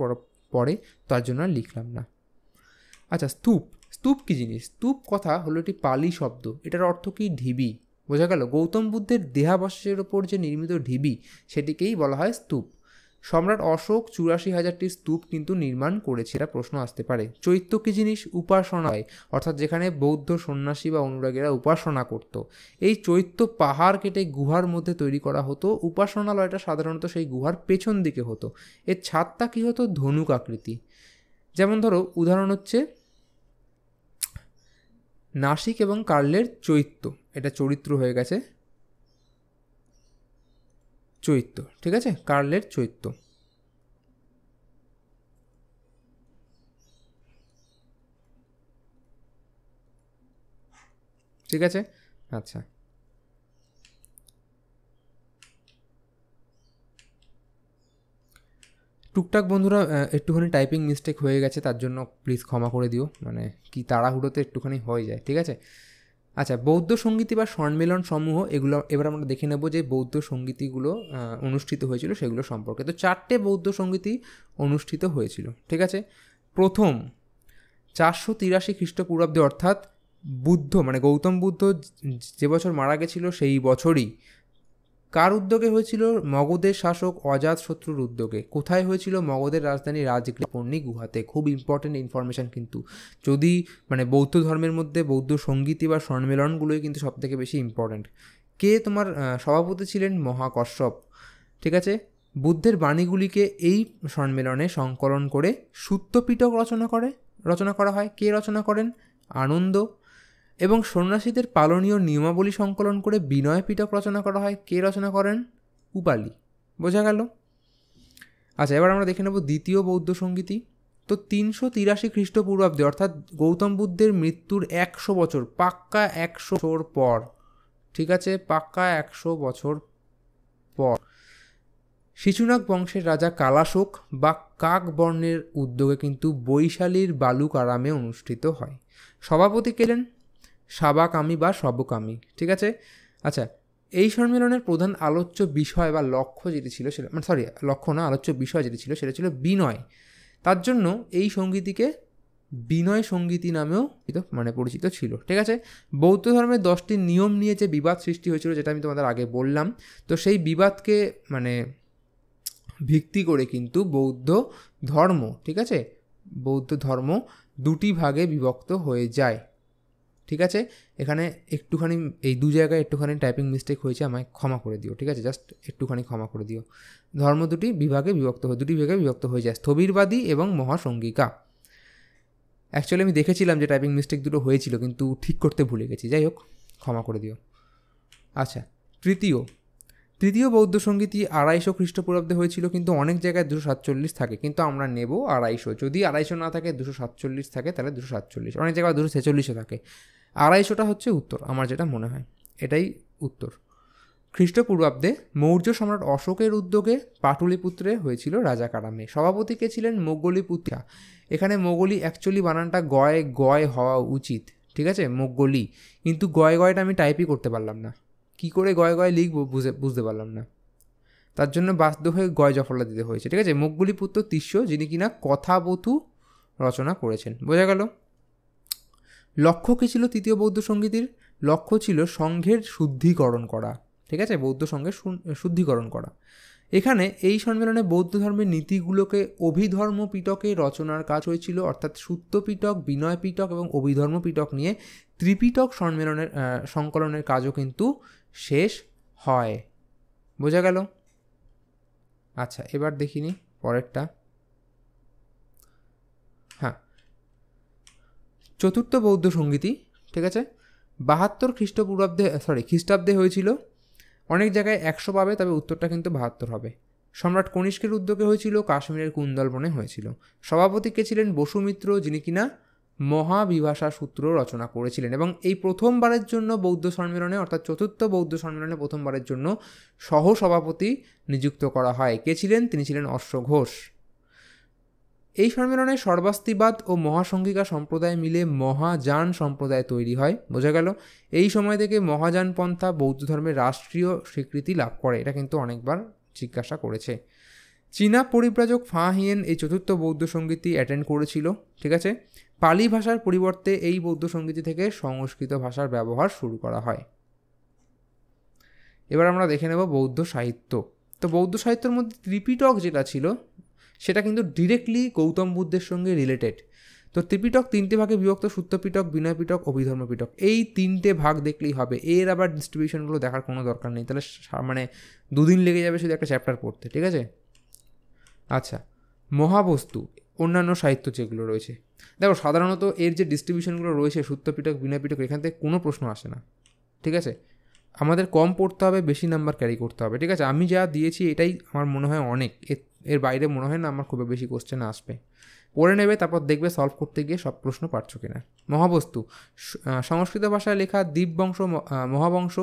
পরে, তার জন্য লিখলাম না। আচ্ছা, স্তূপ কি জিনিস? স্তূপ কথা হলো একটি পালি শব্দ, এটার অর্থ কি? ঢিবি। বোঝা গেল? গৌতম বুদ্ধের দেহাবশেষের ওপর যে নির্মিত ঢিবি সেটিকেই বলা হয় স্তূপ। সম্রাট অশোক 84,000টি স্তূপ কিন্তু নির্মাণ করেছে, এটা প্রশ্ন আসতে পারে। চৈত্য কি জিনিস? উপাসনায়, অর্থাৎ যেখানে বৌদ্ধ সন্ন্যাসী বা অনুরাগীরা উপাসনা করত। এই চৈত্য পাহাড় কেটে গুহার মধ্যে তৈরি করা হতো। উপাসনালয়টা সাধারণত সেই গুহার পেছন দিকে হতো। এর ছাদটা কী হতো? ধনুক আকৃতি। যেমন ধরো উদাহরণ হচ্ছে নাসিক এবং কার্লের চৈত্য, এটা চরিত্র হয়ে গেছে চৈত্য, ঠিক আছে, কার্লের চৈত্য। ঠিক আছে, আচ্ছা, টুকটাক বন্ধুরা একটুখানি টাইপিং মিস্টেক হয়ে গেছে, তার জন্য প্লিজ ক্ষমা করে দিও, মানে কি তাড়াহুড়োতে একটুখানি হয়ে যায়, ঠিক আছে। আচ্ছা, বৌদ্ধ সঙ্গীতি বা সম্মেলন সমূহ, এগুলো এবার আমরা দেখে নেব যে বৌদ্ধ সঙ্গীতিগুলো অনুষ্ঠিত হয়েছিল সেগুলো সম্পর্কে। তো 4টে বৌদ্ধ সঙ্গীতি অনুষ্ঠিত হয়েছিল, ঠিক আছে। প্রথম 483 খ্রিস্টপূর্বাব্দে, অর্থাৎ বুদ্ধ মানে গৌতম বুদ্ধ যে বছর মারা গেছিল সেই বছরই। কার উদ্যোগে হয়েছিল? মগধের শাসক অজাতশত্রুর উদ্যোগে। কোথায় হয়েছিল? মগধের রাজধানী রাজগৃহপর্ণী গুহাতে। খুব ইম্পর্টেন্ট ইনফরমেশান কিন্তু, যদি মানে বৌদ্ধ ধর্মের মধ্যে বৌদ্ধ সঙ্গীতি বা সম্মেলনগুলোই কিন্তু সবথেকে বেশি ইম্পর্টেন্ট। কে তোমার সভাপতি ছিলেন? মহাকশ্যপ, ঠিক আছে। বুদ্ধের বাণীগুলিকে এই সম্মেলনে সংকলন করে সূত্রপিটক রচনা করা হয়। কে রচনা করেন? আনন্দ। এবং সন্ন্যাসীদের পালনীয় নিয়মাবলী সংকলন করে বিনয় পিটক রচনা করা হয়। কে রচনা করেন? উপালি। বোঝা গেল? আচ্ছা, এবার আমরা দেখে নেব দ্বিতীয় বৌদ্ধ সঙ্গীতি। তো 383 খ্রিস্টপূর্বাব্দে, অর্থাৎ গৌতম বুদ্ধের মৃত্যুর 100 বছর, পাক্কা 100 বছর পর, ঠিক আছে, পাক্কা 100 বছর পর, শিশুনাগ বংশের রাজা কালাশোক বা কাক বর্ণের উদ্যোগে কিন্তু বৈশালীর বালুকারামে অনুষ্ঠিত হয়। সভাপতি কেলেন সাবাকামী বা সবকামী, ঠিক আছে। আচ্ছা, এই সম্মেলনের প্রধান আলোচ্য বিষয় বা লক্ষ্য যেটি ছিল সেটা আলোচ্য বিষয় যেটি ছিল সেটা ছিল বিনয়। তার জন্য এই সঙ্গীতিকে বিনয় সঙ্গীতি নামেও মানে পরিচিত ছিল, ঠিক আছে। বৌদ্ধ ধর্মের 10টি নিয়ম নিয়ে যে বিবাদ সৃষ্টি হয়েছিল, যেটা আমি তোমাদের আগে বললাম, তো সেই বিবাদকে মানে ভিত্তি করে কিন্তু বৌদ্ধ ধর্ম, ঠিক আছে, বৌদ্ধ ধর্ম 2টি ভাগে বিভক্ত হয়ে যায়, ঠিক আছে। এখানে একটুখানি এই 2 জায়গায় একটুখানি টাইপিং মিস্টেক হয়েছে, আমায় ক্ষমা করে দিও, ঠিক আছে, জাস্ট একটুখানি ক্ষমা করে দিও। ধর্ম 2টি ভাগে বিভক্ত হয়ে যায়, স্থবিরবাদী এবং মহাসঙ্গিকা। অ্যাকচুয়ালি আমি দেখেছিলাম যে টাইপিং মিস্টেক দুটো হয়েছিল, কিন্তু ঠিক করতে ভুলে গেছি, যাই হোক ক্ষমা করে দিও। আচ্ছা, তৃতীয় বৌদ্ধ সঙ্গীতি 250 খ্রিস্টপূর্বাব্দে হয়েছিল, কিন্তু অনেক জায়গায় 247 থাকে, কিন্তু আমরা নেব 250। যদি 250 না থাকে, 247 থাকে, তাহলে 247। অনেক জায়গায় 246ও থাকে। 250টা হচ্ছে উত্তর, আমার যেটা মনে হয় এটাই উত্তর। খ্রিস্টপূর্বাব্দে মৌর্য সম্রাট অশোকের উদ্যোগে পাটলিপুত্রে হয়েছিল রাজাকারামে। সভাপতি কে ছিলেন? মোগলিপুত্রা। এখানে মোগলি অ্যাকচুয়ালি বানানটা গয় হওয়া উচিত, ঠিক আছে, মোগলি, কিন্তু গয়টা আমি টাইপই করতে পারলাম না। কি করে গয় লিখবো বুঝতে পারলাম না, তার জন্য বাধ্য হয়ে গয় জফলা দিতে হয়েছে, ঠিক আছে। মোগলিপুত্র তিস্য, যিনি কিনা কথাবতু রচনা করেছেন। বোঝা গেল? লক্ষ্য কী ছিল তৃতীয় বৌদ্ধ সঙ্গীতির? লক্ষ্য ছিল সংঘের শুদ্ধিকরণ করা, ঠিক আছে, বৌদ্ধ সংঘের শুদ্ধিকরণ করা। এখানে এই সম্মেলনে বৌদ্ধ ধর্মের নীতিগুলোকে অভিধর্ম পিটকে রচনার কাজ হয়েছিল, অর্থাৎ সূত্র পিটক, বিনয় পিটক এবং অভিধর্ম পিটক নিয়ে ত্রিপিটক সংকলনের কাজও কিন্তু শেষ হয়। বোঝা গেল? আচ্ছা, এবার দেখিনি পরেরটা। হ্যাঁ, চতুর্থ বৌদ্ধ সঙ্গীতি, ঠিক আছে, 72 খ্রিস্টাব্দে হয়েছিল। অনেক জায়গায় 100 পাবে, তবে উত্তরটা কিন্তু 72 হবে। সম্রাট কনিষ্কের উদ্যোগে হয়েছিল, কাশ্মীরের কুন্দলবনে হয়েছিল। সভাপতি কে ছিলেন? বসুমিত্র, যিনি কিনা মহাবিভাষা সূত্র রচনা করেছিলেন। এবং এই প্রথমবারের জন্য বৌদ্ধ সম্মেলনে, অর্থাৎ চতুর্থ বৌদ্ধ সম্মেলনে প্রথমবারের জন্য সহসভাপতি নিযুক্ত করা হয়। কে ছিলেন? তিনি ছিলেন অশ্বঘোষ। এই সম্মেলনে সর্বাস্তিবাদ ও মহাসঙ্গিকা সম্প্রদায় মিলে মহাযান সম্প্রদায় তৈরি হয়। বোঝা গেল? এই সময় থেকে মহাযান পন্থা বৌদ্ধ ধর্মের রাষ্ট্রীয় স্বীকৃতি লাভ করে। এটা কিন্তু অনেকবার জিজ্ঞাসা করেছে। চীনা পরিব্রাজক ফা হিয়েন এই চতুর্থ বৌদ্ধ সঙ্গীতি অ্যাটেন্ড করেছিল, ঠিক আছে। পালি ভাষার পরিবর্তে এই বৌদ্ধ সঙ্গীতি থেকে সংস্কৃত ভাষার ব্যবহার শুরু করা হয়। এবার আমরা দেখে নেব বৌদ্ধ সাহিত্য। তো বৌদ্ধ সাহিত্যের মধ্যে ত্রিপিটক যেটা ছিল সেটা কিন্তু ডিরেক্টলি গৌতম বুদ্ধের সঙ্গে রিলেটেড। তো ত্রিপিটক 3টে ভাগে বিভক্ত: সূত্রপিটক, বিনয় পিটক, অভিধর্ম পিটক। এই 3টে ভাগ দেখলেই হবে, এর আবার ডিস্ট্রিবিউশনগুলো দেখার কোনো দরকার নেই, তাহলে মানে 2 দিন লেগে যাবে শুধু একটা চ্যাপ্টার পড়তে, ঠিক আছে। আচ্ছা, মহাবস্তু, অন্যান্য সাহিত্য যেগুলো রয়েছে, দেখো সাধারণত এর যে ডিস্ট্রিবিউশনগুলো রয়েছে সূত্রপিটক, বিনয় পিটক, এখান থেকে কোনো প্রশ্ন আসে না, ঠিক আছে। আমাদের কম পড়তে হবে, বেশি নাম্বার ক্যারি করতে হবে, ঠিক আছে। আমি যা দিয়েছি এটাই আমার মনে হয় অনেক, এর বাইরে মনে হয় না আমার খুব বেশি কোশ্চেন আসবে। পড়ে নেবে, তারপর দেখবে সলভ করতে গিয়ে সব প্রশ্ন পারছো কিনা। মহাবস্তু, সংস্কৃত ভাষায় লেখা দীপবংশ মহাবংশ,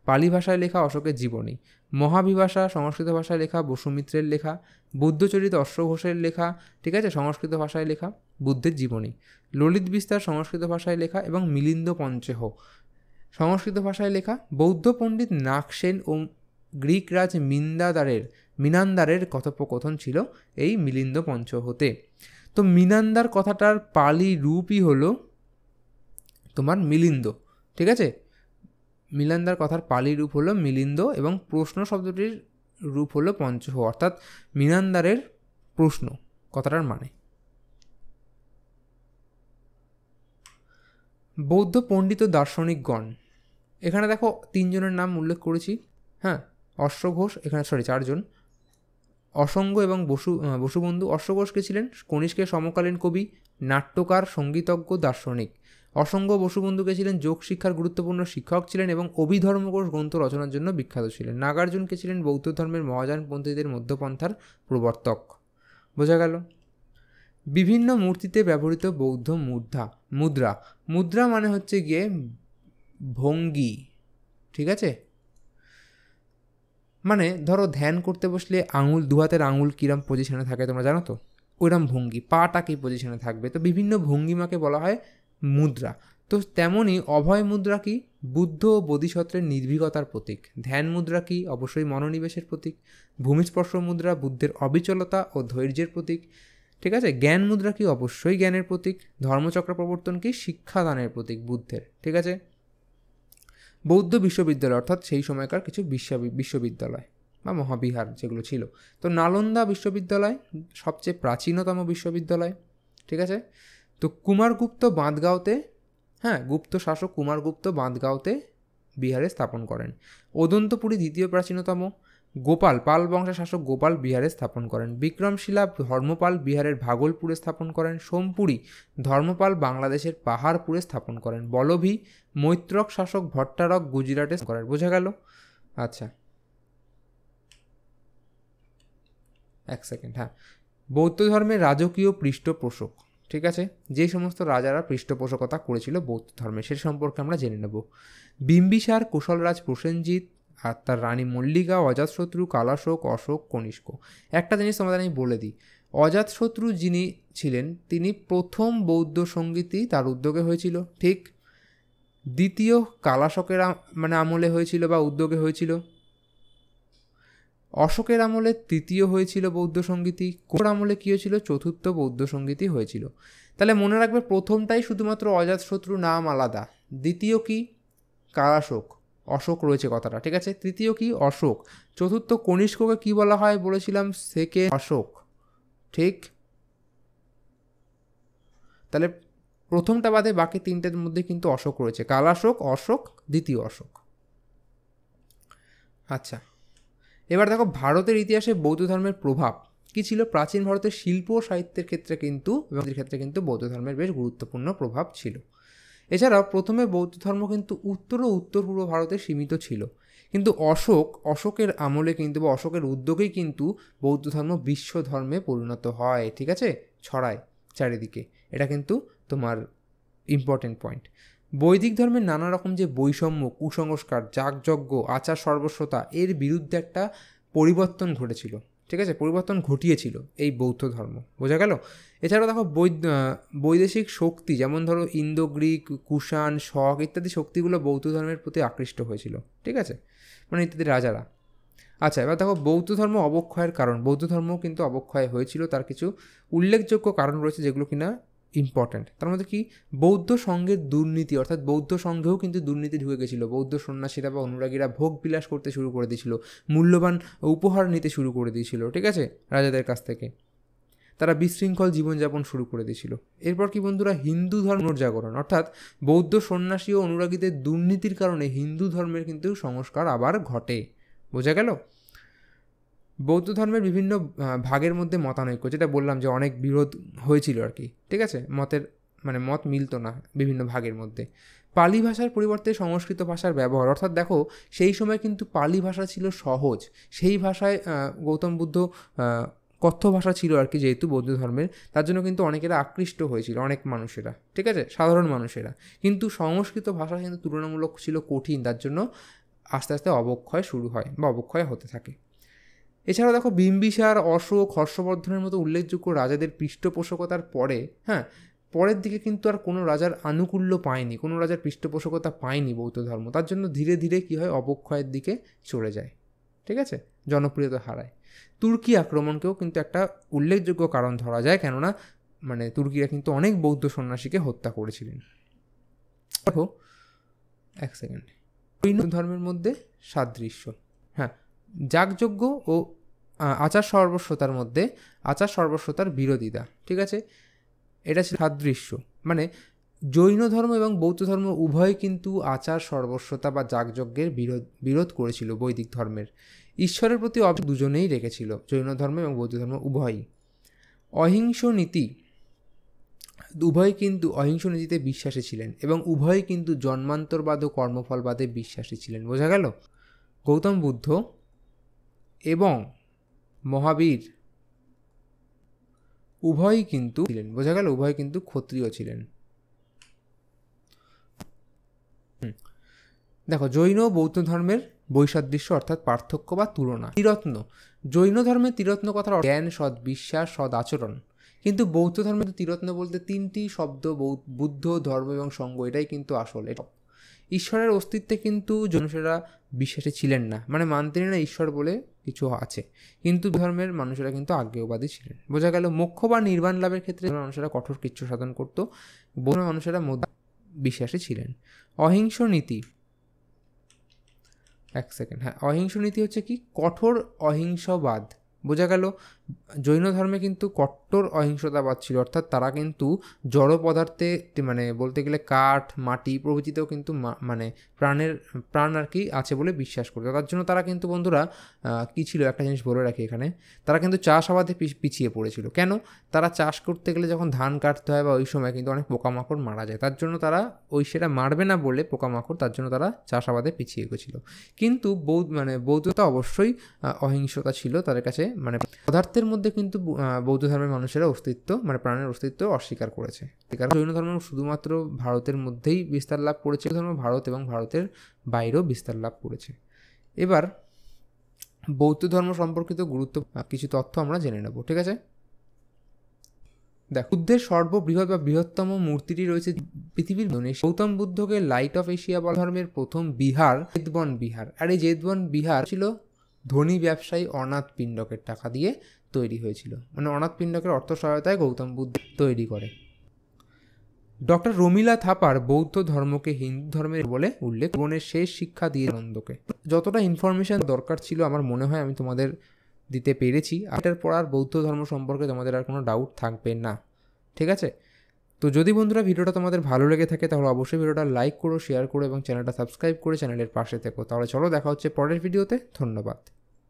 পালি ভাষায় লেখা অশোকের জীবনী। মহাবিভাষা সংস্কৃত ভাষায় লেখা, বসুমিত্রের লেখা। বুদ্ধচরিত অশ্বঘোষের লেখা, ঠিক আছে, সংস্কৃত ভাষায় লেখা, বুদ্ধের জীবনী। ললিত বিস্তার সংস্কৃত ভাষায় লেখা এবং মিলিন্দ পঞ্চহ সংস্কৃত ভাষায় লেখা। বৌদ্ধ পণ্ডিত নাগসেন ও গ্রিক রাজ মিনান্দারের কথোপকথন ছিল এই মিলিন্দ পঞ্চহতে। তো মিনান্দার কথাটার পালি রূপই হলো তোমার মিলিন্দ, ঠিক আছে। মিলান্দার কথার পালি রূপ হলো মিলিন্দ এবং প্রশ্ন শব্দটির রূপ হলো পঞ্চহ, অর্থাৎ মিনান্দারের প্রশ্ন কথাটার মানে। বৌদ্ধ পণ্ডিত ও দার্শনিকগণ, এখানে দেখো 3 জনের নাম উল্লেখ করেছি, হ্যাঁ। অশ্বঘোষ, এখানে 4 জন, অসঙ্গ এবং বসুবন্ধু। অশ্বঘোষকে ছিলেন কনিষ্কের সমকালীন কবি, নাট্যকার, সঙ্গীতজ্ঞ, দার্শনিক। অসঙ্গ বসুবন্ধুকে ছিলেন যোগ শিক্ষার গুরুত্বপূর্ণ শিক্ষক ছিলেন এবং অভিধর্মঘোষ গ্রন্থ রচনার জন্য বিখ্যাত ছিলেন। নাগার্জুনকে ছিলেন বৌদ্ধ ধর্মের মহাযানপন্থীদের মধ্যপন্থার প্রবর্তক। বোঝা গেল। বিভিন্ন মূর্তিতে ব্যবহৃত বৌদ্ধ মুদ্রা মানে হচ্ছে গিয়ে ভঙ্গি, ঠিক আছে। মানে ধরো ধ্যান করতে বসলে আঙুল, 2 হাতের আঙুল কিরম পজিশনে থাকে তোমরা জানো তো, ওইরকম ভঙ্গি, পাটা কি পজিশনে থাকবে, তো বিভিন্ন ভঙ্গিমাকে বলা হয় মুদ্রা। তো তেমনই অভয় মুদ্রা কি, বুদ্ধ ও বোধিসত্ত্বের নির্ভীকতার প্রতীক। ধ্যান মুদ্রা কি, অবশ্যই মনোনিবেশের প্রতীক। ভূমিস্পর্শ মুদ্রা বুদ্ধের অবিচলতা ও ধৈর্যের প্রতীক, ঠিক আছে। জ্ঞান মুদ্রা কি, অবশ্যই জ্ঞানের প্রতীক। ধর্মচক্র প্রবর্তন কি, শিক্ষাদানের প্রতীক বুদ্ধের, ঠিক আছে। বৌদ্ধ বিশ্ববিদ্যালয় অর্থাৎ সেই সময়কার কিছু বিশ্ববিদ্যালয় বা মহাবিহার যেগুলো ছিল। তো নালন্দা বিশ্ববিদ্যালয় সবচেয়ে প্রাচীনতম বিশ্ববিদ্যালয়, ঠিক আছে। তো কুমারগুপ্ত বাঁধগাঁওতে, হ্যাঁ, গুপ্ত শাসক কুমারগুপ্ত বাঁধগাঁওতে বিহারে স্থাপন করেন। অদন্তপুরী দ্বিতীয় প্রাচীনতম। পাল বংশের শাসক গোপাল বিহারে স্থাপন করেন। বিক্রমশিলা ধর্মপাল বিহারের ভাগলপুরে স্থাপন করেন। সোমপুরী ধর্মপাল বাংলাদেশের পাহাড়পুরে স্থাপন করেন। বলভী মৈত্রক শাসক ভট্টারক গুজরাটে করেন। বোঝা গেল। আচ্ছা, 1 সেকেন্ড, হ্যাঁ। বৌদ্ধ ধর্মের রাজকীয় পৃষ্ঠপোষক, ঠিক আছে, যে সমস্ত রাজারা পৃষ্ঠপোষকতা করেছিল বৌদ্ধ ধর্মে সে সম্পর্কে আমরা জেনে নেব। বিম্বিসার, কুশলরাজ প্রসেনজিৎ আর তার রানী মল্লিকা, অজাতশত্রু, কালাশোক, অশোক, কনিষ্ক। একটা জিনিস তোমাদের আমি বলে দিই, অজাতশত্রু যিনি ছিলেন তিনি প্রথম বৌদ্ধ সঙ্গীতই তার উদ্যোগে হয়েছিল, ঠিক। দ্বিতীয় কালাশোকের আমলে হয়েছিল বা উদ্যোগে হয়েছিল। অশোকের আমলে তৃতীয় হয়েছিল বৌদ্ধ সঙ্গীতই। কোর আমলে কী হয়েছিল, চতুর্থ বৌদ্ধ সঙ্গীতই হয়েছিল। তাহলে মনে রাখবে প্রথমটাই শুধুমাত্র অজাতশত্রু, নাম আলাদা। দ্বিতীয় কি, কালাশোক, অশোক রয়েছে কথাটা, ঠিক আছে। তৃতীয় কি, অশোক। চতুর্থ কনিষ্ককে কি বলা হয় বলেছিলাম, সেকেন্ড অশোক, ঠিক। তাহলে প্রথমটা বাদে বাকি 3টের মধ্যে কিন্তু অশোক রয়েছে, কালাশোক, অশোক, দ্বিতীয় অশোক। আচ্ছা, এবার দেখো ভারতের ইতিহাসে বৌদ্ধ ধর্মের প্রভাব কী ছিল। প্রাচীন ভারতের শিল্প ও সাহিত্যের ক্ষেত্রে কিন্তু বৌদ্ধ ধর্মের বেশ গুরুত্বপূর্ণ প্রভাব ছিল। এছাড়াও প্রথমে বৌদ্ধ ধর্ম কিন্তু উত্তর ও উত্তর পূর্ব ভারতে সীমিত ছিল, কিন্তু অশোকের আমলে কিন্তু বা অশোকের উদ্যোগেই কিন্তু বৌদ্ধ ধর্ম বিশ্ব ধর্মে পরিণত হয়, ঠিক আছে, ছড়ায় চারিদিকে। এটা কিন্তু তোমার ইম্পর্টেন্ট পয়েন্ট। বৈদিক ধর্মের নানা রকম যে বৈষম্য, কুসংস্কার, যাগযজ্ঞ, আচার সর্বস্বতা, এর বিরুদ্ধে একটা পরিবর্তন ঘটেছিল, ঠিক আছে, পরিবর্তন ঘটিয়েছিল এই বৌদ্ধ ধর্ম। বোঝা গেল। এছাড়াও দেখো বৈদেশিক শক্তি, যেমন ধরো ইন্দো গ্রিক, কুষাণ, শক ইত্যাদি শক্তিগুলো বৌদ্ধ ধর্মের প্রতি আকৃষ্ট হয়েছিল, ঠিক আছে, মানে ইত্যাদি রাজারা। আচ্ছা, এবার দেখো বৌদ্ধ ধর্ম অবক্ষয়ের কারণ। বৌদ্ধ ধর্ম কিন্তু অবক্ষয় হয়েছিল, তার কিছু উল্লেখযোগ্য কারণ রয়েছে যেগুলো কিনা ইম্পর্ট্যান্ট। তার মধ্যে কি, বৌদ্ধ সংঘের দুর্নীতি, অর্থাৎ বৌদ্ধ সংঘেও কিন্তু দুর্নীতি ঢুকে গেছিল। বৌদ্ধ সন্ন্যাসীরা বা অনুরাগীরা ভোগ বিলাস করতে শুরু করে দিয়েছিল, মূল্যবান উপহার নিতে শুরু করে দিয়েছিল, ঠিক আছে, রাজাদের কাছ থেকে। তারা বিশৃঙ্খল জীবনযাপন শুরু করে দিয়েছিল। এরপর কি বন্ধুরা, হিন্দু ধর্ম পুনর্জাগরণ, অর্থাৎ বৌদ্ধ সন্ন্যাসী ও অনুরাগীদের দুর্নীতির কারণে হিন্দু ধর্মের কিন্তু সংস্কার আবার ঘটে। বোঝা গেল। বৌদ্ধ ধর্মের বিভিন্ন ভাগের মধ্যে মতানৈক্য, যেটা বললাম যে অনেক বিরোধ হয়েছিল আর কি, ঠিক আছে, মত মিলতো না বিভিন্ন ভাগের মধ্যে। পালি ভাষার পরিবর্তে সংস্কৃত ভাষার ব্যবহার, অর্থাৎ দেখো সেই সময় কিন্তু পালি ভাষা ছিল সহজ, সেই ভাষায় গৌতম বুদ্ধ কথ্য ভাষা ছিল আর কি, যেহেতু বৌদ্ধ ধর্মের, তার জন্য কিন্তু অনেকেরা আকৃষ্ট হয়েছিল, অনেক মানুষেরা, ঠিক আছে, সাধারণ মানুষেরা। কিন্তু সংস্কৃত ভাষা কিন্তু তুলনামূলক ছিল কঠিন, তার জন্য আস্তে আস্তে অবক্ষয় শুরু হয় বা অবক্ষয় হতে থাকে। এছাড়াও দেখো বিম্বিসার, অশোক, হর্ষবর্ধনের মতো উল্লেখযোগ্য রাজাদের পৃষ্ঠপোষকতার পরে পরের দিকে কিন্তু আর কোনো রাজার আনুকূল্য পায়নি, কোনো রাজার পৃষ্ঠপোষকতা পায়নি বৌদ্ধ ধর্ম। তার জন্য ধীরে ধীরে কী হয়, অবক্ষয়ের দিকে চলে যায়, ঠিক আছে, জনপ্রিয়তা হারায়। তুর্কি আক্রমণকেও কিন্তু একটা উল্লেখযোগ্য কারণ ধরা যায়, কেননা তুর্কিরা কিন্তু অনেক বৌদ্ধ সন্ন্যাসীকে হত্যা করেছিলেন। দেখো এক সেকেন্ড, জৈন ধর্মের মধ্যে সাদৃশ্য, যাগযজ্ঞ ও আচার সর্বস্বতার মধ্যে আচার সর্বস্বতার বিরোধিতা, ঠিক আছে, এটা ছিল সাদৃশ্য। জৈন ধর্ম এবং বৌদ্ধ ধর্ম উভয় কিন্তু আচার সর্বস্বতা বা যাগযজ্ঞের বিরোধ করেছিল বৈদিক ধর্মের। ঈশ্বরের প্রতি দুজনেই রেখেছিল, জৈন ধর্ম এবং বৌদ্ধ ধর্ম উভয়ই। অহিংস নীতিতে বিশ্বাসী ছিলেন এবং উভয়ই কিন্তু জন্মান্তরবাদ ও কর্মফলবাদে বিশ্বাসী ছিলেন। বোঝা গেল? গৌতম বুদ্ধ এবং মহাবীর উভয়ই কিন্তু ছিলেন, বোঝা গেল, উভয়ই কিন্তু ক্ষত্রিয় ছিলেন। দেখো জৈন ও বৌদ্ধ ধর্মের বৈসাদৃশ্য অর্থাৎ পার্থক্য বা তুলনা। ত্রিরত্ন, জৈন ধর্মে ত্রিরত্ন কথার জ্ঞান, সৎ বিশ্বাস, সৎ আচরণ, কিন্তু বৌদ্ধ ধর্মে ত্রিরত্ন বলতে তিনটি শব্দ, বুদ্ধ, ধর্ম এবং সঙ্গ, এটাই কিন্তু আসল। ঈশ্বরের অস্তিত্বে কিন্তু জৈনরা বিশ্বাসী ছিলেন না, মানতেন না ঈশ্বর বলে কিছু আছে, কিন্তু ধর্মের মানুষেরা কিন্তু আজ্ঞেয়বাদী ছিলেন। বোঝা গেল? মোক্ষ বা নির্বাণ লাভের ক্ষেত্রে মানুষেরা কঠোর কৃচ্ছ সাধন করত, বৌদ্ধ মানুষেরা বিশ্বাসী ছিলেন। অহিংস নীতি, এক সেকেন্ড, অহিংস নীতি হচ্ছে কি, কঠোর অহিংসবাদ। বোঝা গেল? জৈন ধর্মে কিন্তু কট্টর অহিংসতাবাদ ছিল, অর্থাৎ তারা কিন্তু জড় পদার্থে বলতে গেলে কাঠ, মাটি প্রভৃতিতেও কিন্তু প্রাণ আর কি আছে বলে বিশ্বাস করতো। তার জন্য তারা কিন্তু বন্ধুরা কী ছিল, একটা জিনিস বলে রাখি এখানে, তারা কিন্তু চাষাবাদে পিছিয়ে পড়েছিল। কেন? তারা চাষ করতে গেলে যখন ধান কাটতে হয় বা ওই সময় কিন্তু অনেক পোকামাকড় মারা যায়, তার জন্য তারা সেটা মারবে না বলে পোকামাকড়, তার জন্য তারা চাষাবাদে পিছিয়ে গেছিলো। কিন্তু বৌদ্ধতা অবশ্যই অহিংসতা ছিল তাদের কাছে, পদার্থের মধ্যে কিন্তু বৌদ্ধ ধর্মের মানুষেরা অস্তিত্ব প্রাণের অস্তিত্ব অস্বীকার করেছে। জৈন ধর্ম শুধুমাত্র ভারতের মধ্যেই বিস্তার লাভ করেছে, ধর্ম ভারত এবং ভারতের বাইরেও বিস্তার লাভ করেছে। এবার বৌদ্ধ ধর্ম সম্পর্কিত গুরুত্ব কিছু তথ্য আমরা জেনে নেব, ঠিক আছে। দেখ, বুদ্ধের সর্ববৃহৎ বা বৃহত্তম মূর্তিটি রয়েছে পৃথিবীর গৌতম বুদ্ধকে লাইট অফ এশিয়া বলা ধর্মের প্রথম বিহার জেতবন বিহার। আর এই জেতবন বিহার ছিল ধনী ব্যবসায়ী অনাথ পিণ্ডকের টাকা দিয়ে তৈরি হয়েছিল, অনাথ পিণ্ডকের অর্থ সহায়তায় গৌতম বুদ্ধ তৈরি করে। ডক্টর রমিলা থাপার বৌদ্ধ ধর্মকে হিন্দু ধর্মের বলে উল্লেখ, জীবনের শেষ শিক্ষা দিয়ে আনন্দকে। যতটা ইনফরমেশন দরকার ছিল আমার মনে হয় আমি তোমাদের দিতে পেরেছি। এটার পর আর বৌদ্ধ ধর্ম সম্পর্কে তোমাদের আর কোনো ডাউট থাকবে না, ঠিক আছে। তো যদি বন্ধুরা ভিডিওটা তোমাদের ভালো লেগে থাকে তাহলে অবশ্যই ভিডিওটা লাইক করো, শেয়ার করো এবং চ্যানেলটা সাবস্ক্রাইব করে চ্যানেলের পাশে থেকো। তাহলে চলো দেখা হচ্ছে পরের ভিডিওতে। ধন্যবাদ।